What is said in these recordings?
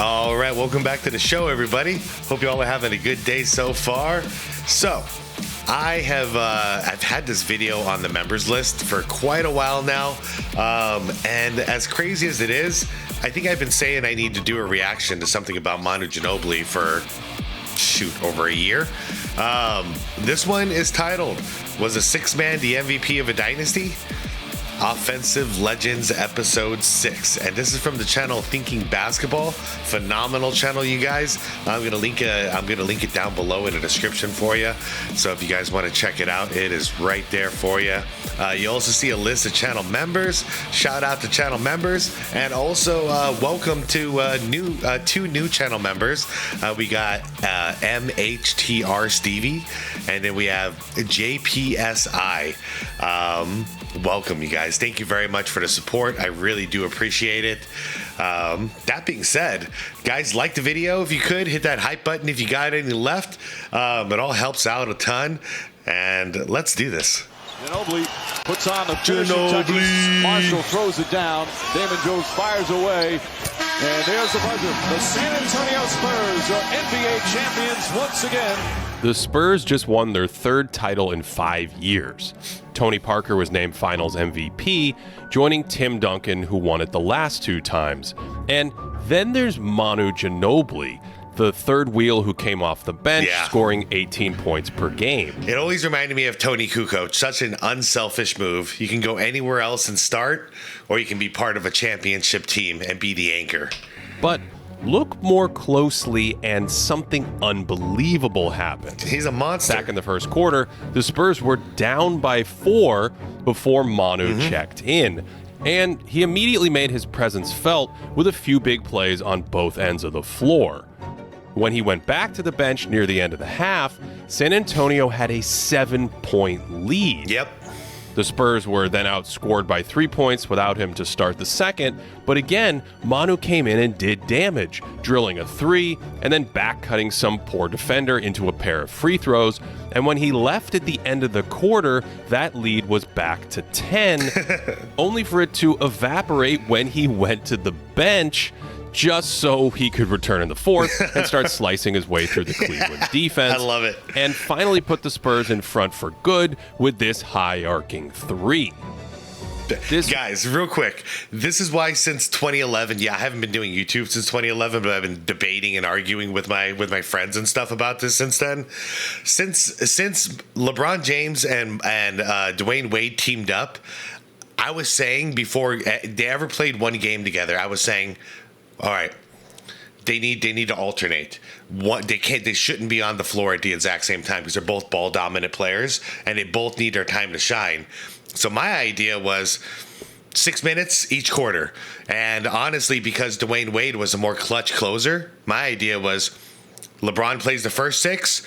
All right, welcome back to the show, everybody. Hope you all are having a good day so far. So, I've had this video on the members list for quite a while now, and as crazy as it is, I think I've been saying I need to do a reaction to something about Manu Ginobili for, over a year. This one is titled, Was a Six-Man the MVP of a Dynasty? Offensive Legends Episode 6, and this is from the channel Thinking Basketball. Phenomenal channel, you guys. I'm gonna link it down below in the description for you. So if you guys want to check it out, it is right there for you. You also see a list of channel members. Shout out to channel members, and also welcome to two new channel members. We got MHTR Stevie, and then we have JPSI. Welcome, you guys. Thank you very much for the support. I really do appreciate it. That being said, guys, like the video if you could. Hit that hype button if you got any left. It all helps out a ton. And let's do this. Ginobili puts on the finishing touches. Marshall throws it down. Damon Jones fires away. And there's the buzzer. The San Antonio Spurs are NBA champions once again. The Spurs just won their third title in 5 years. Tony Parker was named Finals MVP, joining Tim Duncan, who won it the last 2 times. And then there's Manu Ginobili, the third wheel who came off the bench, scoring 18 points per game. It always reminded me of Tony Kukoc. Such an unselfish move. You can go anywhere else and start, or you can be part of a championship team and be the anchor. But look more closely and something unbelievable happened. He's a monster. Back in the first quarter, the Spurs were down by 4 before Manu checked in. And he immediately made his presence felt with a few big plays on both ends of the floor. When he went back to the bench near the end of the half, San Antonio had a 7-point lead. Yep. The Spurs were then outscored by 3 points without him to start the second, but again, Manu came in and did damage, drilling a 3 and then back-cutting some poor defender into a pair of free throws, and when he left at the end of the quarter, that lead was back to 10, only for it to evaporate when he went to the bench, just so he could return in the fourth and start slicing his way through the Cleveland defense. I love it. And finally put the Spurs in front for good with this high-arcing 3. Guys, real quick, this is why since 2011, I haven't been doing YouTube since 2011, but I've been debating and arguing with my friends and stuff about this since then. Since LeBron James and Dwayne Wade teamed up, I was saying before they ever played one game together, I was saying, all right, they need to alternate. They shouldn't be on the floor at the exact same time because they're both ball dominant players and they both need their time to shine. So my idea was 6 minutes each quarter. And honestly, because Dwayne Wade was a more clutch closer, my idea was LeBron plays the first 6,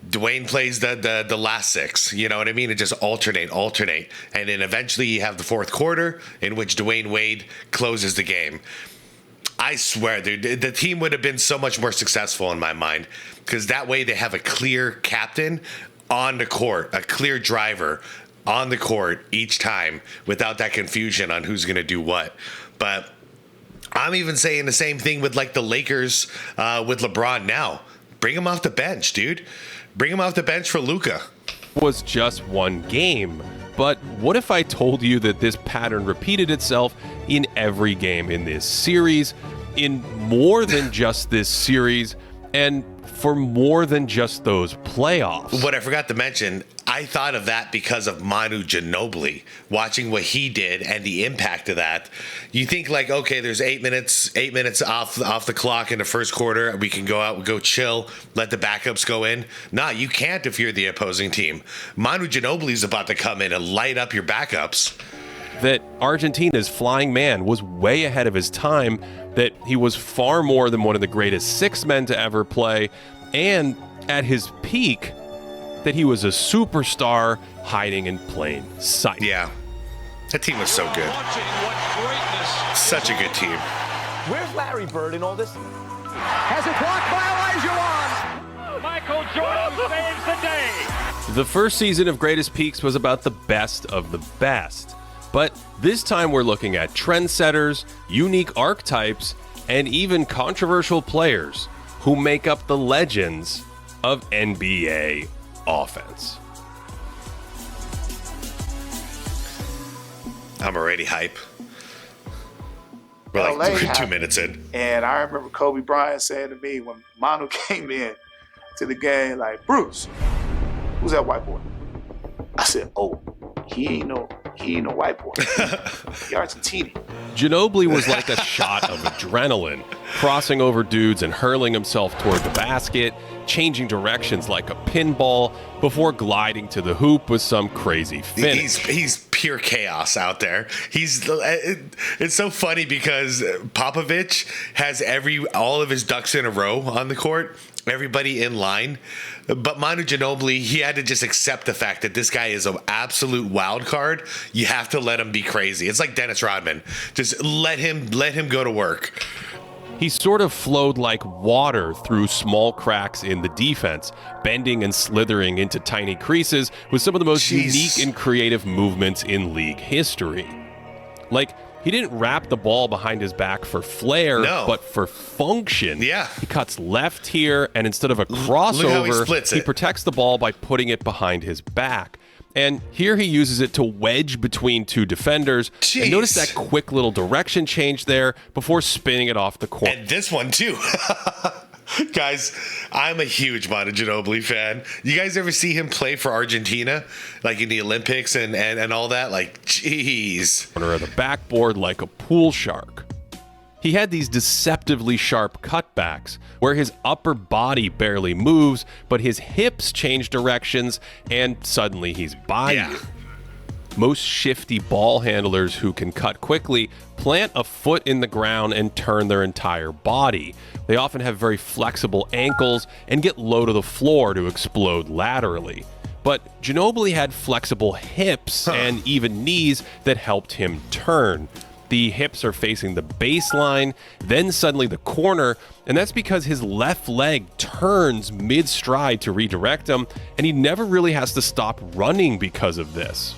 Dwayne plays the last 6. You know what I mean? And just alternate. And then eventually you have the fourth quarter in which Dwayne Wade closes the game. I swear, dude, the team would have been so much more successful in my mind because that way they have a clear captain on the court, a clear driver on the court each time without that confusion on who's going to do what. But I'm even saying the same thing with like the Lakers with LeBron now. Bring him off the bench, dude. Bring him off the bench for Luka. Was just one game. But what if I told you that this pattern repeated itself in every game in this series, in more than just this series, and for more than just those playoffs? What I forgot to mention, I thought of that because of Manu Ginobili, watching what he did and the impact of that. You think like, okay, there's 8 minutes off the clock in the first quarter. We can go out, go chill, let the backups go in. Nah, you can't if you're the opposing team. Manu Ginobili's about to come in and light up your backups. That Argentina's flying man was way ahead of his time, that he was far more than one of the greatest 6 men to ever play, and at his peak, that he was a superstar hiding in plain sight. Yeah, that team was so good. Such a good team. Where's Larry Bird in all this? Has it blocked by Elijah Wan. Michael Jordan saves the day. The first season of Greatest Peaks was about the best of the best. But this time we're looking at trendsetters, unique archetypes, and even controversial players who make up the legends of NBA offense. I'm already hype. We're like 2 minutes in. And I remember Kobe Bryant saying to me when Manu came in to the game, like, Bruce, who's that white boy? I said, oh, he ain't no white boy. He Argentinian. Ginobili was like a shot of adrenaline, crossing over dudes and hurling himself toward the basket, changing directions like a pinball before gliding to the hoop with some crazy finish. He's pure chaos out there. It's so funny because Popovich has all of his ducks in a row on the court, everybody in line. But Manu Ginobili, he had to just accept the fact that this guy is an absolute wild card. You have to let him be crazy. It's like Dennis Rodman. Just let him go to work. He sort of flowed like water through small cracks in the defense, bending and slithering into tiny creases with some of the most unique and creative movements in league history. Like, he didn't wrap the ball behind his back for flair, but for function. Yeah. He cuts left here, and instead of a crossover, he protects the ball by putting it behind his back. And here he uses it to wedge between two defenders. Jeez. And notice that quick little direction change there before spinning it off the court. And this one, too. Guys, I'm a huge Manu Ginobili fan. You guys ever see him play for Argentina? Like in the Olympics and all that? Like, jeez. Corner of the backboard like a pool shark. He had these deceptively sharp cutbacks where his upper body barely moves, but his hips change directions, and suddenly he's by you. Most shifty ball handlers who can cut quickly plant a foot in the ground and turn their entire body. They often have very flexible ankles and get low to the floor to explode laterally. But Ginobili had flexible hips and even knees that helped him turn. The hips are facing the baseline, then suddenly the corner, and that's because his left leg turns mid-stride to redirect him, and he never really has to stop running because of this.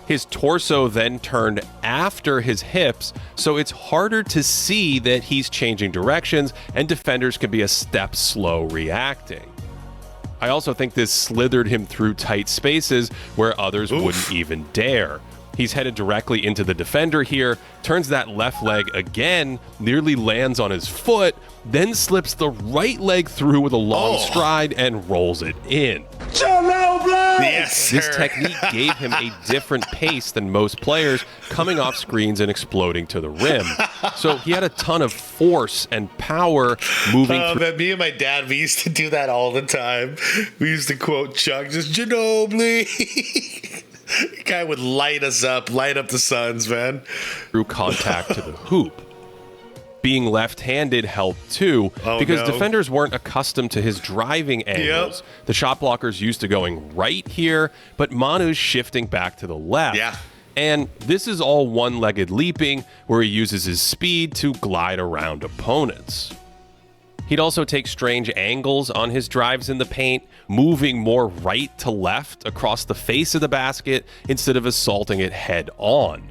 His torso then turned after his hips, so it's harder to see that he's changing directions, and defenders can be a step slow reacting. I also think this slithered him through tight spaces where others wouldn't even dare. He's headed directly into the defender here, turns that left leg again, nearly lands on his foot, then slips the right leg through with a long stride and rolls it in. Yes, this technique gave him a different pace than most players, coming off screens and exploding to the rim. So he had a ton of force and power moving through. Man, me and my dad, we used to do that all the time. We used to quote Chuck, just Ginobili. Guy would light us up, light up the Suns, man. Through contact to the hoop. Being left-handed helped too, because defenders weren't accustomed to his driving angles. The shot blockers used to going right here, but Manu's shifting back to the left. And this is all one-legged leaping, where he uses his speed to glide around opponents. He'd also take strange angles on his drives in the paint, moving more right to left across the face of the basket instead of assaulting it head on.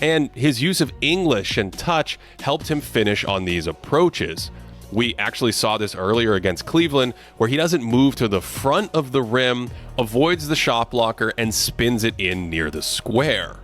And his use of English and touch helped him finish on these approaches. We actually saw this earlier against Cleveland, where he doesn't move to the front of the rim, avoids the shot blocker, and spins it in near the square.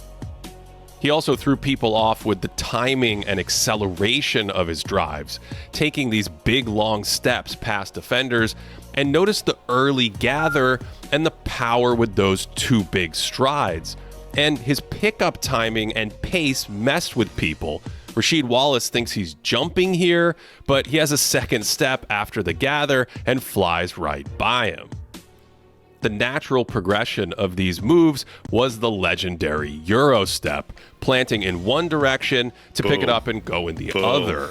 He also threw people off with the timing and acceleration of his drives, taking these big, long steps past defenders, and notice the early gather and the power with those two big strides. And his pickup timing and pace messed with people. Rasheed Wallace thinks he's jumping here, but he has a second step after the gather and flies right by him. The natural progression of these moves was the legendary Euro step, planting in one direction to pick it up and go in the other.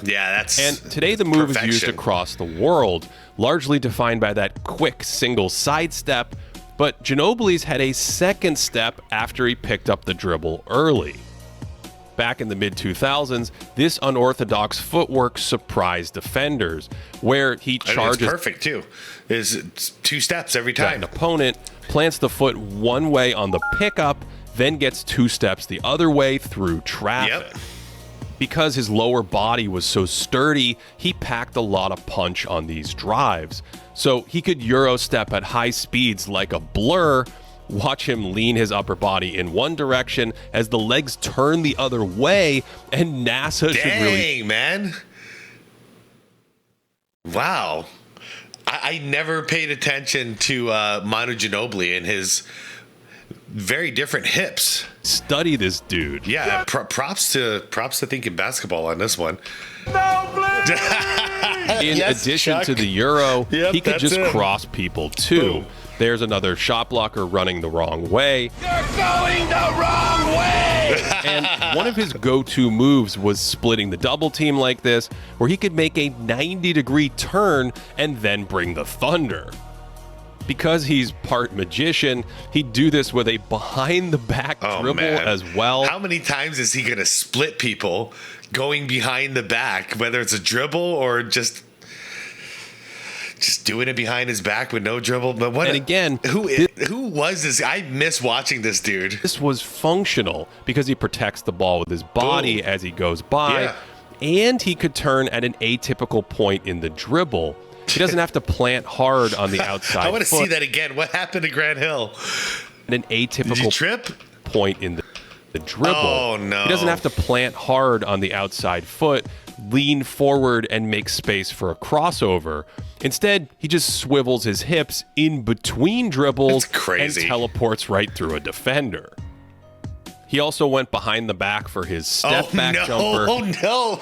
And today the move is used across the world, largely defined by that quick single side step, but Ginobili's had a second step after he picked up the dribble early. Back in the mid-2000s, this unorthodox footwork surprised defenders, where he charges... It's perfect, too. It's two steps every time. An opponent plants the foot one way on the pickup, then gets two steps the other way through traffic. Because his lower body was so sturdy, he packed a lot of punch on these drives. So he could Euro step at high speeds like a blur. Watch him lean his upper body in one direction as the legs turn the other way, and NASA should really... Dang, man. Wow. I never paid attention to Manu Ginobili and his very different hips. Study this dude. Yeah, props to thinking basketball on this one. In addition to the Euro, he could just him. cross people too. Boom. There's another shot blocker running the wrong way. You're going the wrong way! And one of his go-to moves was splitting the double team like this, where he could make a 90-degree turn and then bring the thunder. Because he's part magician, he'd do this with a behind-the-back dribble as well. How many times is he going to split people going behind the back, whether it's a dribble or just doing it behind his back with no dribble? But what? And again, who was this? I miss watching this dude. This was functional because he protects the ball with his body as he goes by, and he could turn at an atypical point in the dribble. He doesn't have to plant hard on the outside. I want to see that again. What happened to Grant Hill? An atypical Did you trip? Point in the dribble. Oh, no. He doesn't have to plant hard on the outside foot, lean forward, and make space for a crossover. Instead, he just swivels his hips in between dribbles and teleports right through a defender. He also went behind the back for his step back jumper. Oh no!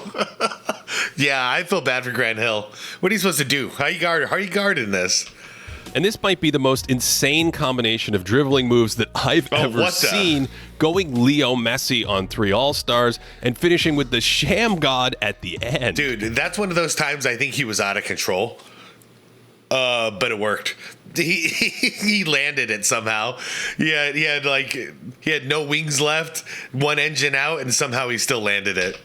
Yeah, I feel bad for Grant Hill. What are you supposed to do? How are you guarding this? And this might be the most insane combination of dribbling moves that I've ever seen, going Leo Messi on 3 All-Stars and finishing with the Sham God at the end. Dude, that's one of those times I think he was out of control. But it worked. He landed it somehow. Yeah, he had no wings left, one engine out, and somehow he still landed it.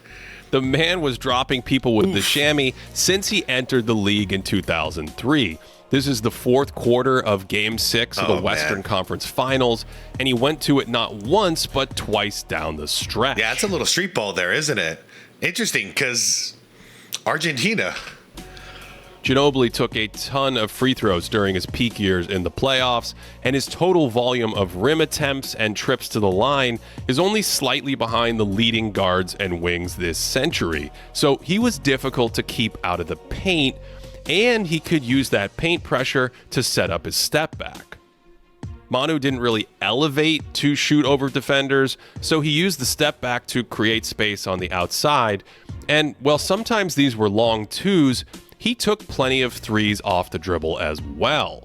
The man was dropping people with the chamois since he entered the league in 2003. This is the fourth quarter of Game 6 of the Western Conference Finals, and he went to it not once, but twice down the stretch. Yeah, it's a little street ball there, isn't it? Interesting, because Argentina. Ginobili took a ton of free throws during his peak years in the playoffs, and his total volume of rim attempts and trips to the line is only slightly behind the leading guards and wings this century. So he was difficult to keep out of the paint, and he could use that paint pressure to set up his step back. Manu didn't really elevate to shoot over defenders, so he used the step back to create space on the outside. And while sometimes these were long twos, he took plenty of threes off the dribble as well.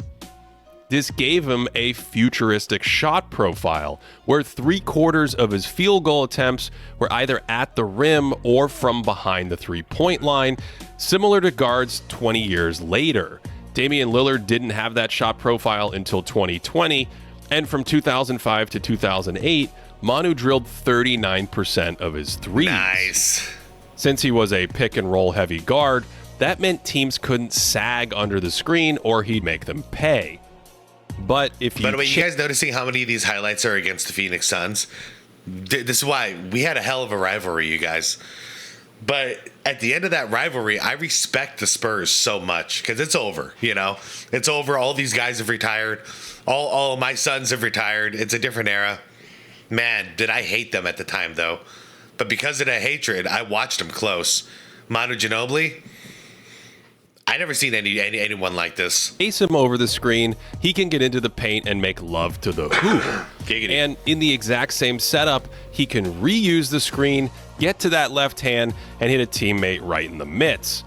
This gave him a futuristic shot profile where 3/4 of his field goal attempts were either at the rim or from behind the three-point line, similar to guards 20 years later. Damian Lillard didn't have that shot profile until 2020, and from 2005 to 2008, Manu drilled 39% of his threes. Nice. Since he was a pick-and-roll heavy guard, that meant teams couldn't sag under the screen or he'd make them pay. But if you... By the way, you guys noticing how many of these highlights are against the Phoenix Suns? This is why we had a hell of a rivalry, you guys. But at the end of that rivalry, I respect the Spurs so much because it's over, you know? It's over. All these guys have retired. All of my sons have retired. It's a different era. Man, did I hate them at the time, though. But because of that hatred, I watched them close. Manu Ginobili... I never seen anyone like this. Chase him over the screen, he can get into the paint and make love to the hoop. And in the exact same setup, he can reuse the screen, get to that left hand, and hit a teammate right in the mitts.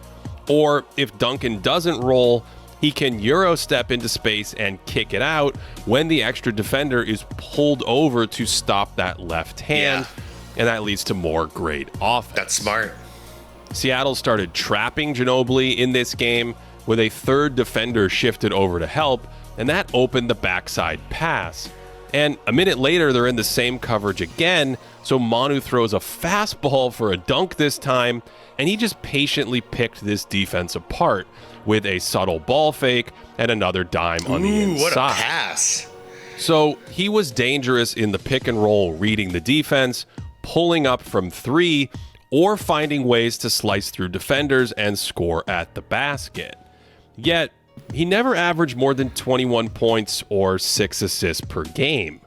Or if Duncan doesn't roll, he can Euro step into space and kick it out when the extra defender is pulled over to stop that left hand. And that leads to more great offense. That's smart. Seattle started trapping Ginobili in this game with a third defender shifted over to help, and that opened the backside pass. And a minute later, they're in the same coverage again, so Manu throws a fastball for a dunk this time, and he just patiently picked this defense apart with a subtle ball fake and another dime on the inside. What a pass. So he was dangerous in the pick and roll, reading the defense, pulling up from 3, or finding ways to slice through defenders and score at the basket. Yet, he never averaged more than 21 points or 6 assists per game.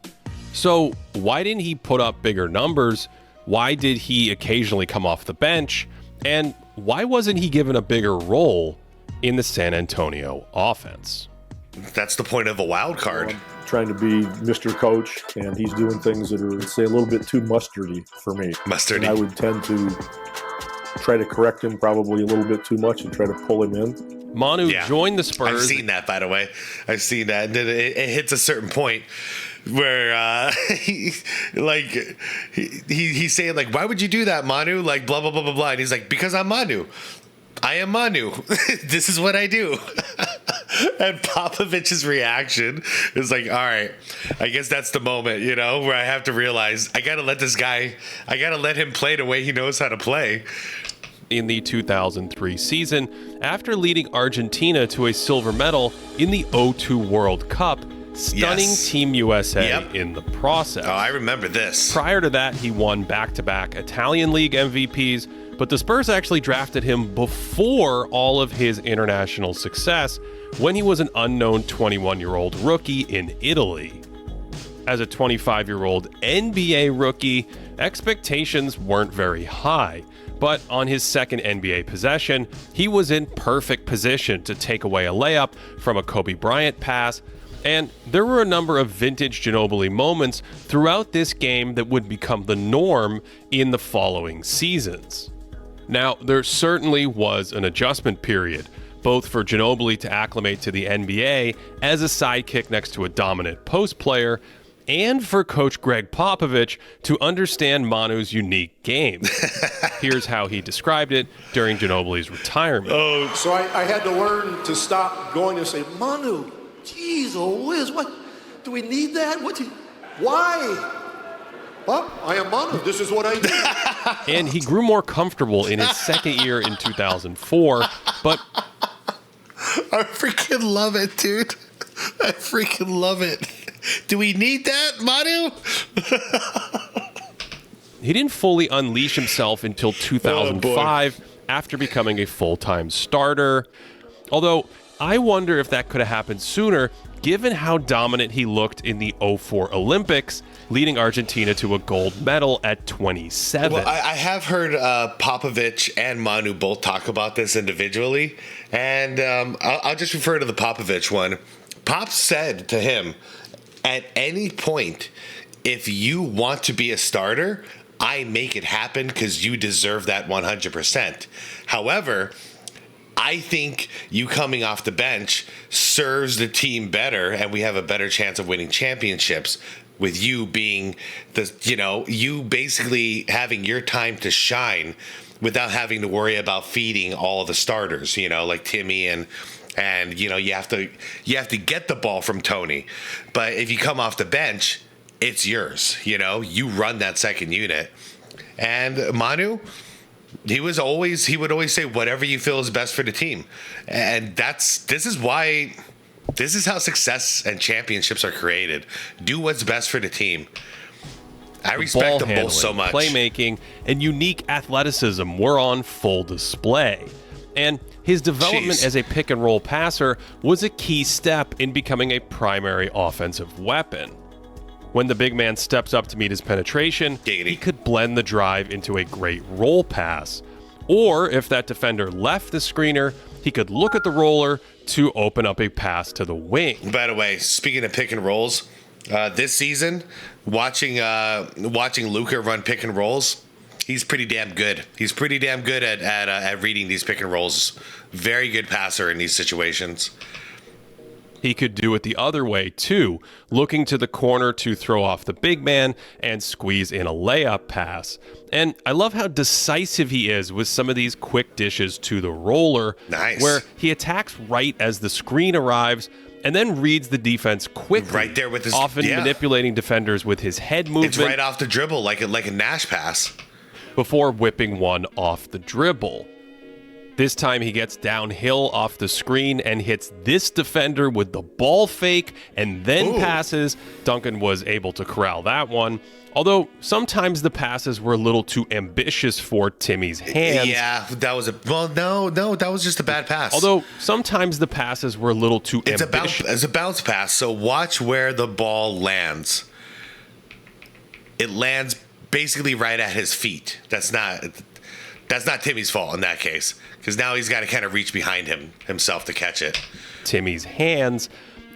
So, why didn't he put up bigger numbers? Why did he occasionally come off the bench? And why wasn't he given a bigger role in the San Antonio offense? That's the point of a wild card. I'm trying to be Mr. Coach, and he's doing things that are, say, a little bit too mustardy for me. Mustardy. And I would tend to try to correct him probably a little bit too much and try to pull him in. Manu joined the Spurs. I've seen that, by the way. I've seen that. And then it hits a certain point where he's saying, like, why would you do that, Manu? Like, blah, blah, blah, blah, blah. And he's like, because I'm Manu. I am Manu. This is what I do. And Popovich's reaction is like, all right, I guess that's the moment, you know, where I have to realize I got to let this guy, I got to let him play the way he knows how to play. In the 2003 season, after leading Argentina to a silver medal in the O2 World Cup, stunning Team USA in the process. Oh, I remember this. Prior to that, he won back-to-back Italian League MVPs, but the Spurs actually drafted him before all of his international success when he was an unknown 21-year-old rookie in Italy. As a 25-year-old NBA rookie, expectations weren't very high, but on his second NBA possession, he was in perfect position to take away a layup from a Kobe Bryant pass, and there were a number of vintage Ginobili moments throughout this game that would become the norm in the following seasons. Now, there certainly was an adjustment period, both for Ginobili to acclimate to the NBA as a sidekick next to a dominant post player, and for Coach Greg Popovich to understand Manu's unique game. Here's how he described it during Ginobili's retirement. So I had to learn to stop going and say, Manu, geez, whiz, what? Do we need that? Why? Well, I am Manu. This is what I do. And he grew more comfortable in his second year in 2004, but I freaking love it, dude. I freaking love it. Do we need that, Manu? he didn't fully unleash himself until 2005 after becoming a full-time starter. Although, I wonder if that could have happened sooner, given how dominant he looked in the 2004 Olympics, leading Argentina to a gold medal at 27. Well, I have heard Popovich and Manu both talk about this individually, and I'll just refer to the Popovich one. Pop said to him, at any point, if you want to be a starter, I make it happen because you deserve that 100%. However, I think you coming off the bench serves the team better, and we have a better chance of winning championships with you being you basically having your time to shine without having to worry about feeding all the starters, like Timmy and you have to get the ball from Tony. But if you come off the bench, it's yours. You run that second unit. And Manu, he would always say whatever you feel is best for the team. And this is how success and championships are created. Do what's best for the team. I respect them both so much. Playmaking and unique athleticism were on full display. And his development as a pick and roll passer was a key step in becoming a primary offensive weapon. When the big man steps up to meet his penetration, he could blend the drive into a great roll pass. Or if that defender left the screener, he could look at the roller to open up a pass to the wing. By the way, speaking of pick and rolls, this season, watching Luka run pick and rolls, he's pretty damn good. He's pretty damn good at reading these pick and rolls. Very good passer in these situations. He could do it the other way, too, looking to the corner to throw off the big man and squeeze in a layup pass. And I love how decisive he is with some of these quick dishes to the roller, where he attacks right as the screen arrives and then reads the defense quickly, right there with his, often manipulating defenders with his head movement. It's right off the dribble, like a Nash pass. Before whipping one off the dribble. This time he gets downhill off the screen and hits this defender with the ball fake and then passes. Duncan was able to corral that one. Although sometimes the passes were a little too ambitious for Timmy's hands. Yeah, that was no, that was just a bad pass. Although sometimes the passes were a little too ambitious. It's a bounce pass, so watch where the ball lands. It lands basically right at his feet. That's not Timmy's fault in that case, because now he's got to kind of reach behind himself to catch it. Timmy's hands.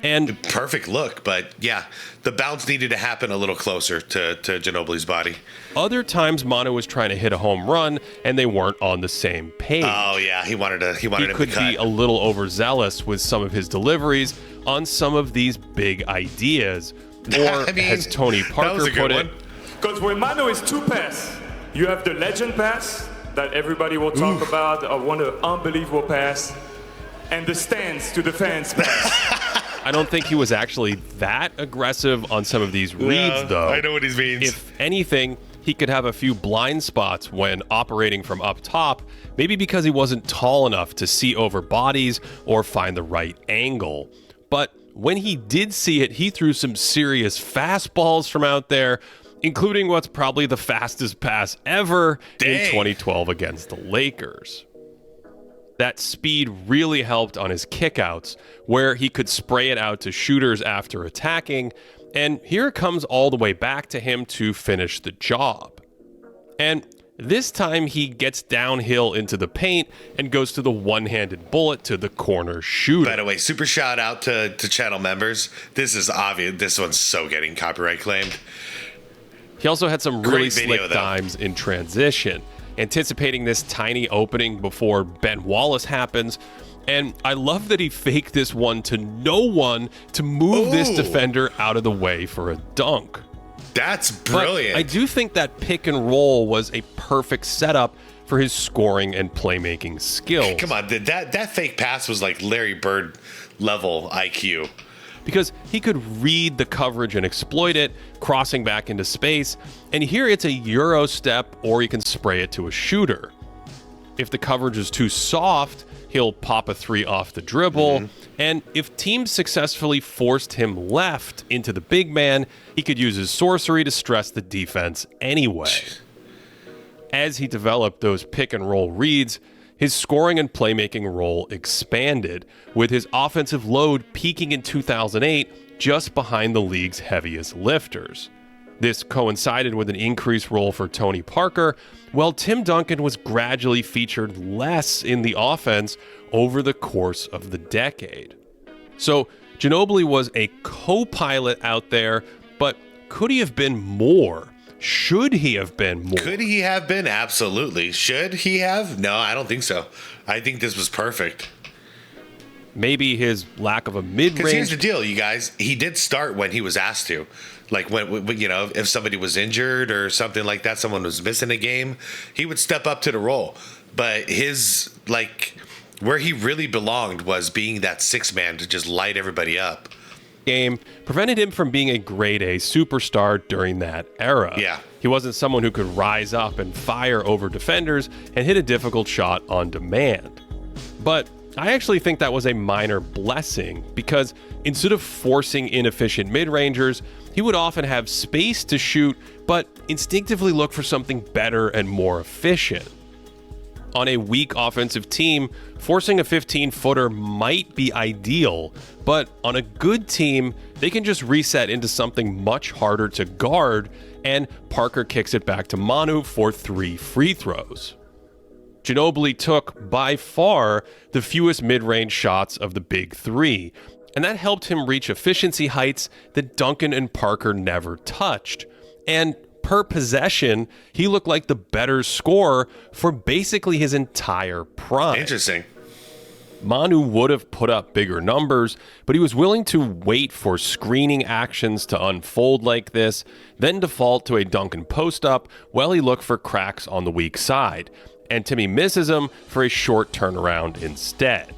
And perfect look, but yeah, the bounce needed to happen a little closer to Ginobili's body. Other times, Manu was trying to hit a home run, and they weren't on the same page. Oh yeah, he wanted him to cut. He could be a little overzealous with some of his deliveries on some of these big ideas, or as Tony Parker put it, because when Manu is two pass, you have the legend pass that everybody will talk about, one unbelievable pass, and the stands to the fans pass. I don't think he was actually that aggressive on some of these reads, though. I know what he means. If anything, he could have a few blind spots when operating from up top, maybe because he wasn't tall enough to see over bodies or find the right angle. But when he did see it, he threw some serious fastballs from out there, including what's probably the fastest pass ever in 2012 against the Lakers. That speed really helped on his kickouts, where he could spray it out to shooters after attacking, and here it comes all the way back to him to finish the job. And this time he gets downhill into the paint and goes to the one-handed bullet to the corner shooter. By the way, super shout out to channel members. This is obvious. This one's so getting copyright claimed. He also had some really slick dimes in transition, anticipating this tiny opening before Ben Wallace happens. And I love that he faked this one to no one to move this defender out of the way for a dunk. That's brilliant. But I do think that pick and roll was a perfect setup for his scoring and playmaking skills. Come on, that fake pass was like Larry Bird level IQ. Because he could read the coverage and exploit it, crossing back into space, and here it's a Euro step, or he can spray it to a shooter. If the coverage is too soft, he'll pop a three off the dribble, and if teams successfully forced him left into the big man, he could use his sorcery to stress the defense anyway. As he developed those pick and roll reads, his scoring and playmaking role expanded, with his offensive load peaking in 2008 just behind the league's heaviest lifters. This coincided with an increased role for Tony Parker, while Tim Duncan was gradually featured less in the offense over the course of the decade. So Ginobili was a co-pilot out there, but could he have been more? Should he have been more? Could he have been? Absolutely. Should he have? No, I don't think so. I think this was perfect. Maybe his lack of a mid-range. Because here's the deal, you guys. He did start when he was asked to. Like when if somebody was injured or something like that, someone was missing a game, he would step up to the role. But his, where he really belonged was being that sixth man to just light everybody up. Game prevented him from being a grade A superstar during that era. Yeah. He wasn't someone who could rise up and fire over defenders and hit a difficult shot on demand. But I actually think that was a minor blessing, because instead of forcing inefficient mid-rangers, he would often have space to shoot, but instinctively look for something better and more efficient. On a weak offensive team, forcing a 15-footer might be ideal, but on a good team, they can just reset into something much harder to guard, and Parker kicks it back to Manu for 3 free throws. Ginobili took, by far, the fewest mid-range shots of the big three, and that helped him reach efficiency heights that Duncan and Parker never touched. And per possession, he looked like the better scorer for basically his entire prime. Interesting. Manu would have put up bigger numbers, but he was willing to wait for screening actions to unfold like this, then default to a Duncan post-up while he looked for cracks on the weak side, and Timmy misses him for a short turnaround instead.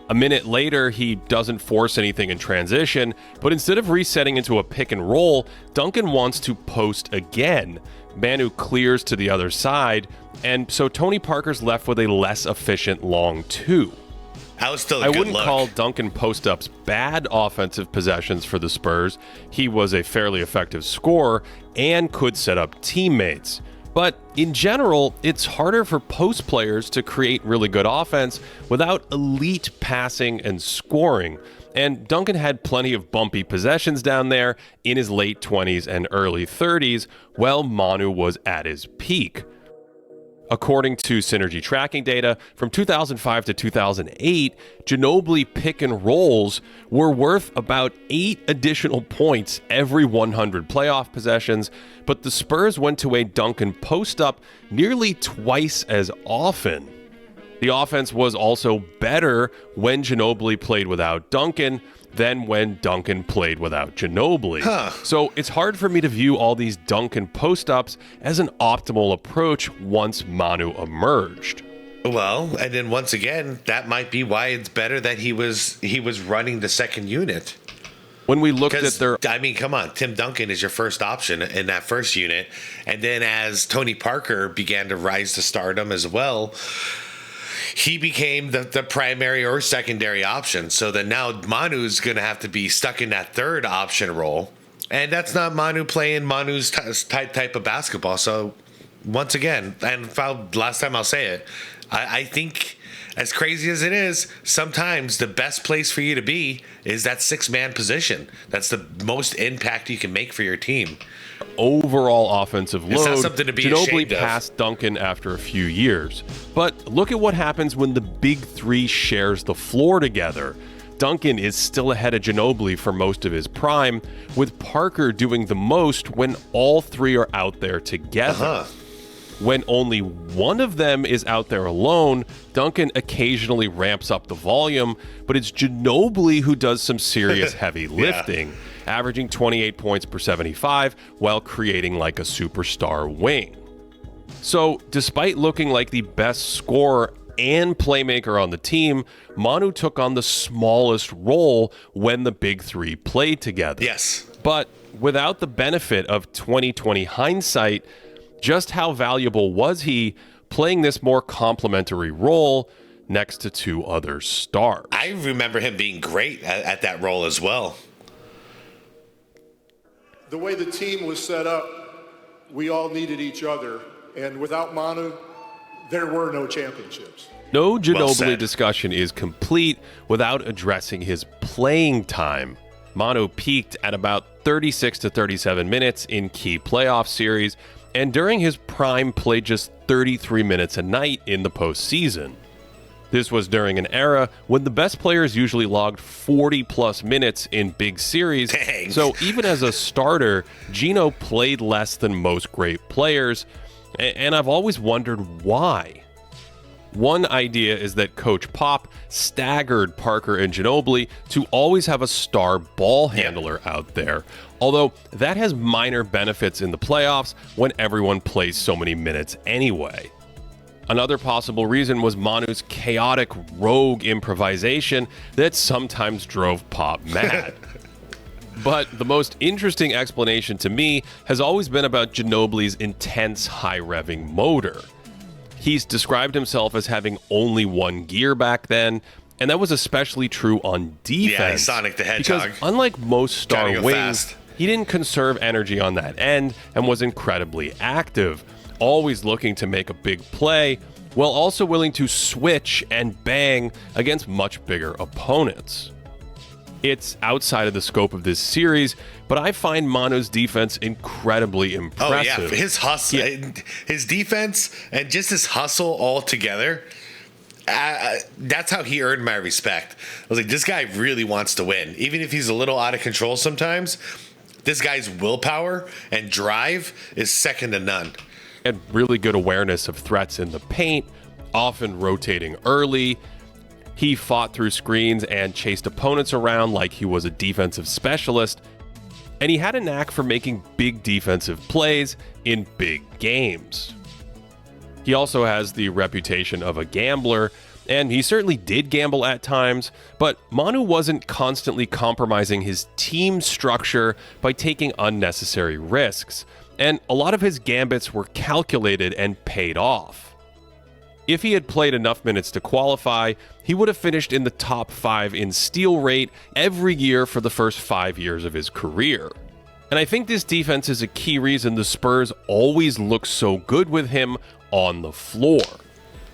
A minute later, he doesn't force anything in transition, but instead of resetting into a pick and roll, Duncan wants to post again, Manu clears to the other side, and so Tony Parker's left with a less efficient long two. That was still a I good wouldn't look. call Duncan post-ups bad offensive possessions for the Spurs. He was a fairly effective scorer and could set up teammates. But in general, it's harder for post players to create really good offense without elite passing and scoring. And Duncan had plenty of bumpy possessions down there in his late 20s and early 30s, while Manu was at his peak. According to Synergy tracking data, from 2005 to 2008, Ginobili pick and rolls were worth about 8 additional points every 100 playoff possessions, but the Spurs went to a Duncan post-up nearly twice as often. The offense was also better when Ginobili played without Duncan than when Duncan played without Ginobili. So it's hard for me to view all these Duncan post-ups as an optimal approach once Manu emerged. Well, and then once again, that might be why it's better that he was running the second unit. When we looked at their... I mean, come on, Tim Duncan is your first option in that first unit. And then as Tony Parker began to rise to stardom as well, he became the primary or secondary option. So then now Manu's going to have to be stuck in that third option role. And that's not Manu playing Manu's type of basketball. So once again, and last time I'll say it, I think as crazy as it is, sometimes the best place for you to be is that 6-man position. That's the most impact you can make for your team. Overall offensive load, it's not something to be Ginobili ashamed of. passed Duncan after a few years. But look at what happens when the big three shares the floor together. Duncan is still ahead of Ginobili for most of his prime, with Parker doing the most when all three are out there together. When only one of them is out there alone, Duncan occasionally ramps up the volume, but it's Ginobili who does some serious heavy lifting, averaging 28 points per 75 while creating like a superstar wing. So, despite looking like the best scorer and playmaker on the team, Manu took on the smallest role when the big three played together. Yes. But without the benefit of 2020 hindsight, just how valuable was he playing this more complementary role next to two other stars? I remember him being great at that role as well. The way the team was set up, we all needed each other. And without Manu, there were no championships. No Ginobili said. discussion is complete without addressing his playing time. Manu peaked at about 36 to 37 minutes in key playoff series, and during his prime played just 33 minutes a night in the postseason. This was during an era when the best players usually logged 40-plus minutes in big series. Dang. So even as a starter, Gino played less than most great players, and I've always wondered why. One idea is that Coach Pop staggered Parker and Ginobili to always have a star ball handler out there, although that has minor benefits in the playoffs when everyone plays so many minutes anyway. Another possible reason was Manu's chaotic rogue improvisation that sometimes drove Pop mad. But the most interesting explanation to me has always been about Ginobili's intense high-revving motor. He's described himself as having only one gear back then, and that was especially true on defense. Yeah, he's Sonic the Hedgehog. Because unlike most star Gotta go wings, fast. he didn't conserve energy on that end and was incredibly active, always looking to make a big play, while also willing to switch and bang against much bigger opponents. It's outside of the scope of this series, but I find Manu's defense incredibly impressive. Oh, yeah. His hustle, his defense, and just his hustle all together, that's how he earned my respect. I was like, this guy really wants to win. Even if he's a little out of control sometimes, this guy's willpower and drive is second to none. And really good awareness of threats in the paint, often rotating early. He fought through screens and chased opponents around like he was a defensive specialist. And he had a knack for making big defensive plays in big games. He also has the reputation of a gambler, and he certainly did gamble at times, but Manu wasn't constantly compromising his team structure by taking unnecessary risks. and a lot of his gambits were calculated and paid off. If he had played enough minutes to qualify, he would have finished in the top 5 in steal rate every year for the first 5 years of his career. And I think this defense is a key reason the Spurs always look so good with him on the floor.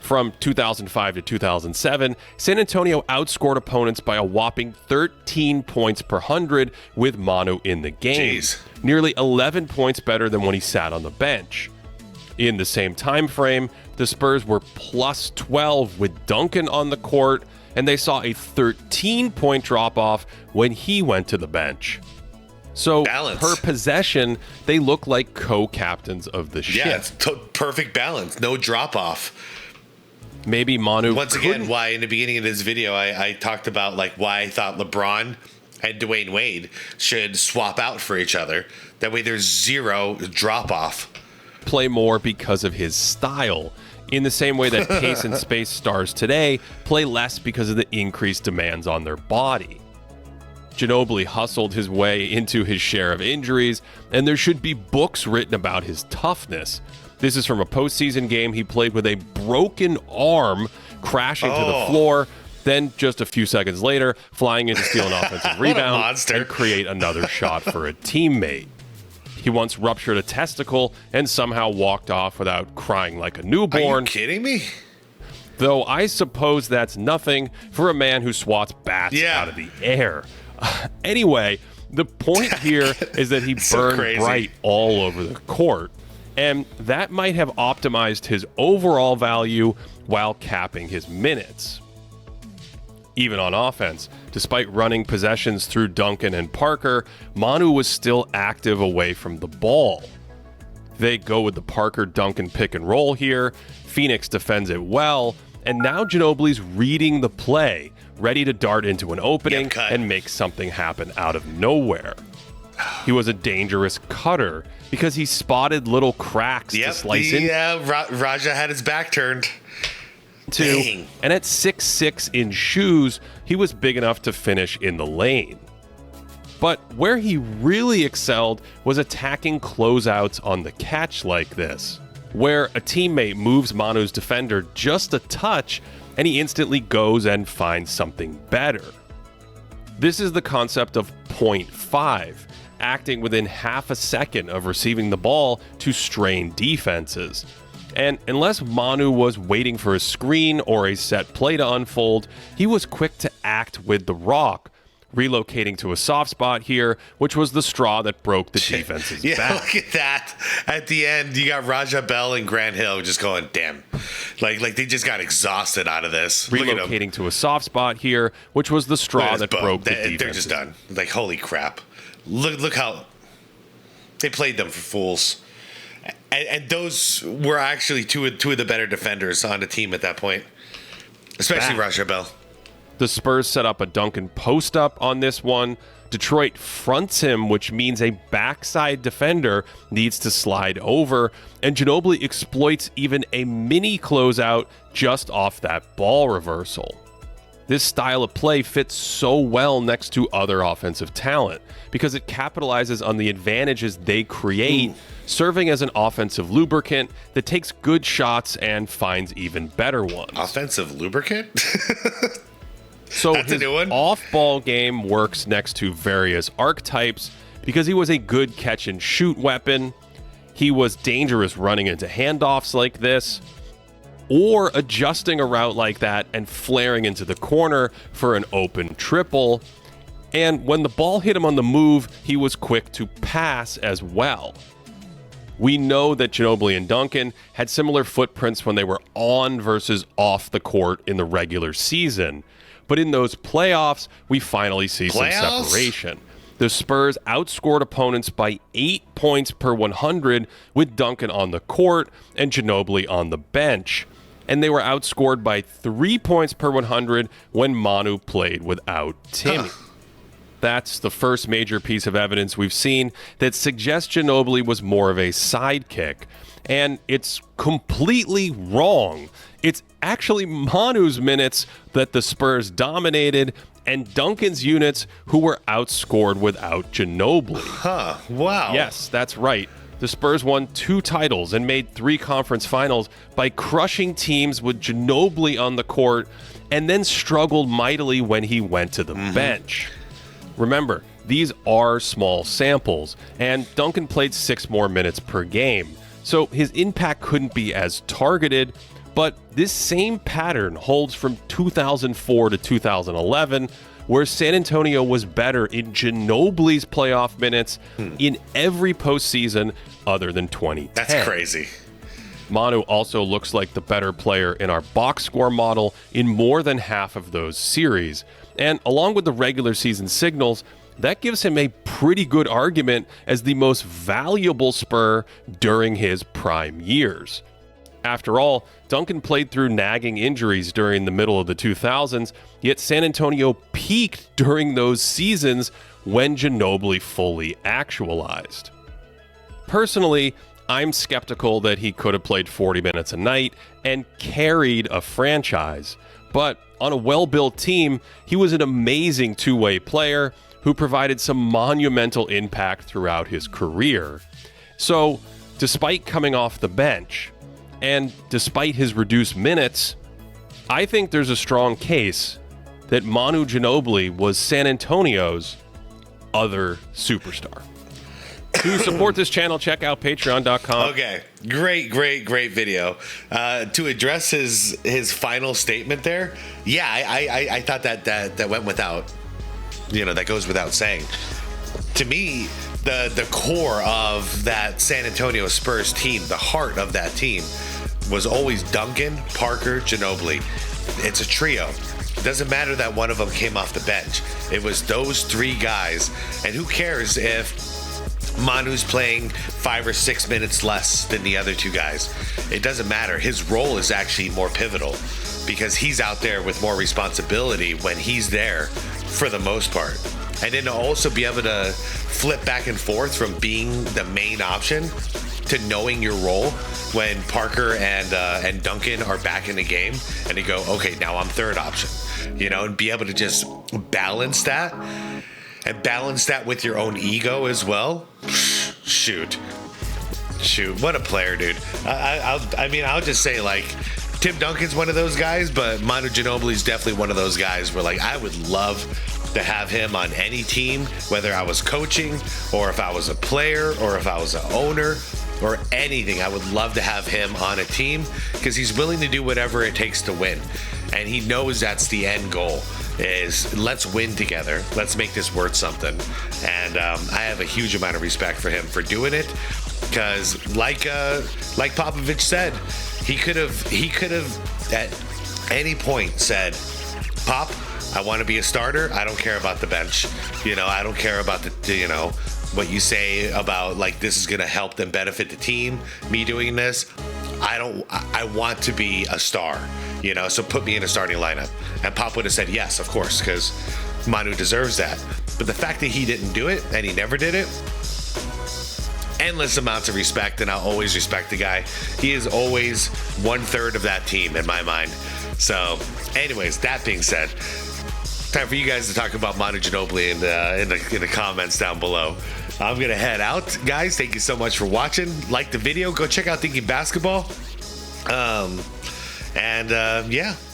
From 2005 to 2007, San Antonio outscored opponents by a whopping 13 points per 100 with Manu in the game. Jeez. Nearly 11 points better than when he sat on the bench. In the same time frame, the Spurs were plus 12 with Duncan on the court, and they saw a 13-point drop-off when he went to the bench. So, balance. Per possession, they look like co-captains of the ship. Yeah, it's perfect balance. No drop-off. Maybe Manu Once again, why in the beginning of this video, I talked about like why I thought LeBron and Dwayne Wade should swap out for each other. That way there's zero drop-off. Play more because of his style, in the same way that pace and space stars today play less because of the increased demands on their body. Ginobili hustled his way into his share of injuries, and there should be books written about his toughness. This is from a postseason game he played with a broken arm, crashing to the floor, then just a few seconds later, flying in to steal an offensive rebound and create another shot for a teammate. He once ruptured a testicle and somehow walked off without crying like a newborn. Are you kidding me? Though I suppose that's nothing for a man who swats bats out of the air. Anyway, the point here is that he burned bright all over the court, and that might have optimized his overall value while capping his minutes. Even on offense, despite running possessions through Duncan and Parker, Manu was still active away from the ball. They go with the Parker-Duncan pick and roll here, Phoenix defends it well, and now Ginobili's reading the play, ready to dart into an opening and make something happen out of nowhere. He was a dangerous cutter because he spotted little cracks to slice in. Yeah, Raja had his back turned. Dang. And at 6'6" in shoes, he was big enough to finish in the lane. But where he really excelled was attacking closeouts on the catch like this, where a teammate moves Manu's defender just a touch and he instantly goes and finds something better. This is the concept of 0.5, acting within half a second of receiving the ball to strain defenses. And unless Manu was waiting for a screen or a set play to unfold, he was quick to act with the rock, relocating to a soft spot here, which was the straw that broke the defense's back. Look at that. At the end, you got Raja Bell and Grant Hill just going, damn. Like they just got exhausted out of this. Relocating to a soft spot here, which was the straw that broke the defense. They're just done. Like, holy crap. Look how they played them for fools. And those were actually two of the better defenders on the team at that point, especially Raja Bell. The Spurs set up a Duncan post-up on this one. Detroit fronts him, which means a backside defender needs to slide over, and Ginobili exploits even a mini closeout just off that ball reversal. This style of play fits so well next to other offensive talent because it capitalizes on the advantages they create, serving as an offensive lubricant that takes good shots and finds even better ones. Offensive lubricant? So his off-ball game works next to various archetypes because he was a good catch-and-shoot weapon, he was dangerous running into handoffs like this, or adjusting a route like that and flaring into the corner for an open triple, and when the ball hit him on the move, he was quick to pass as well. We know that Ginobili and Duncan had similar footprints when they were on versus off the court in the regular season, but in those playoffs, we finally see some separation. The Spurs outscored opponents by 8 points per 100 with Duncan on the court and Ginobili on the bench. And they were outscored by 3 points per 100 when Manu played without Timmy. That's the first major piece of evidence we've seen that suggests Ginobili was more of a sidekick. And it's completely wrong. It's actually Manu's minutes that the Spurs dominated and Duncan's units who were outscored without Ginobili. Wow. Yes, that's right. the Spurs won 2 titles and made 3 conference finals by crushing teams with Ginobili on the court, and then struggled mightily when he went to the bench. Remember, these are small samples, and Duncan played 6 more minutes per game, so his impact couldn't be as targeted, but this same pattern holds from 2004 to 2011, where San Antonio was better in Ginobili's playoff minutes in every postseason other than 2010. That's crazy. Manu also looks like the better player in our box score model in more than half of those series. And along with the regular season signals, that gives him a pretty good argument as the most valuable Spur during his prime years. After all, Duncan played through nagging injuries during the middle of the 2000s, yet San Antonio peaked during those seasons when Ginobili fully actualized. Personally, I'm skeptical that he could have played 40 minutes a night and carried a franchise, but on a well-built team, he was an amazing two-way player who provided some monumental impact throughout his career. So, despite coming off the bench, and despite his reduced minutes, I think there's a strong case that Manu Ginobili was San Antonio's other superstar. To support this channel, check out patreon.com. Okay, great video. To address his final statement there, yeah, I thought that went without, that goes without saying. To me, the core of that San Antonio Spurs team, the heart of that team, was always Duncan, Parker, Ginobili. It's a trio. It doesn't matter that one of them came off the bench. It was those 3 guys, and who cares if Manu's playing 5 or 6 minutes less than the other 2 guys. It doesn't matter. His role is actually more pivotal because he's out there with more responsibility when he's there for the most part. And then to also be able to flip back and forth from being the main option to knowing your role when Parker and Duncan are back in the game and you go, okay, now I'm third option, and be able to just balance that. And balance that with your own ego as well. Shoot, what a player, dude. I'll just say, Tim Duncan's one of those guys, but Manu Ginobili's definitely one of those guys where, I would love to have him on any team, whether I was coaching or if I was a player or if I was an owner or anything. I would love to have him on a team because he's willing to do whatever it takes to win. And he knows that's the end goal. Is let's win together. Let's make this worth something. And I have a huge amount of respect for him for doing it, because like Popovich said, he could have at any point said, Pop, I want to be a starter. I don't care about the bench. I don't care about the what you say about this is going to help them benefit the team. Me doing this, I want to be a star. So put me in a starting lineup. And Pop would have said yes, of course, because Manu deserves that. But the fact that he didn't do it, and he never did it, endless amounts of respect, and I'll always respect the guy. He is always 1/3 of that team in my mind. So, anyways, that being said, time for you guys to talk about Manu Ginobili in the comments down below. I'm going to head out, guys. Thank you so much for watching. Like the video. Go check out Thinking Basketball.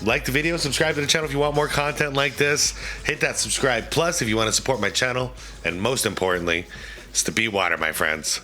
Like the video, subscribe to the channel if you want more content like this. Hit that subscribe plus if you want to support my channel. And most importantly, it's the be water, my friends.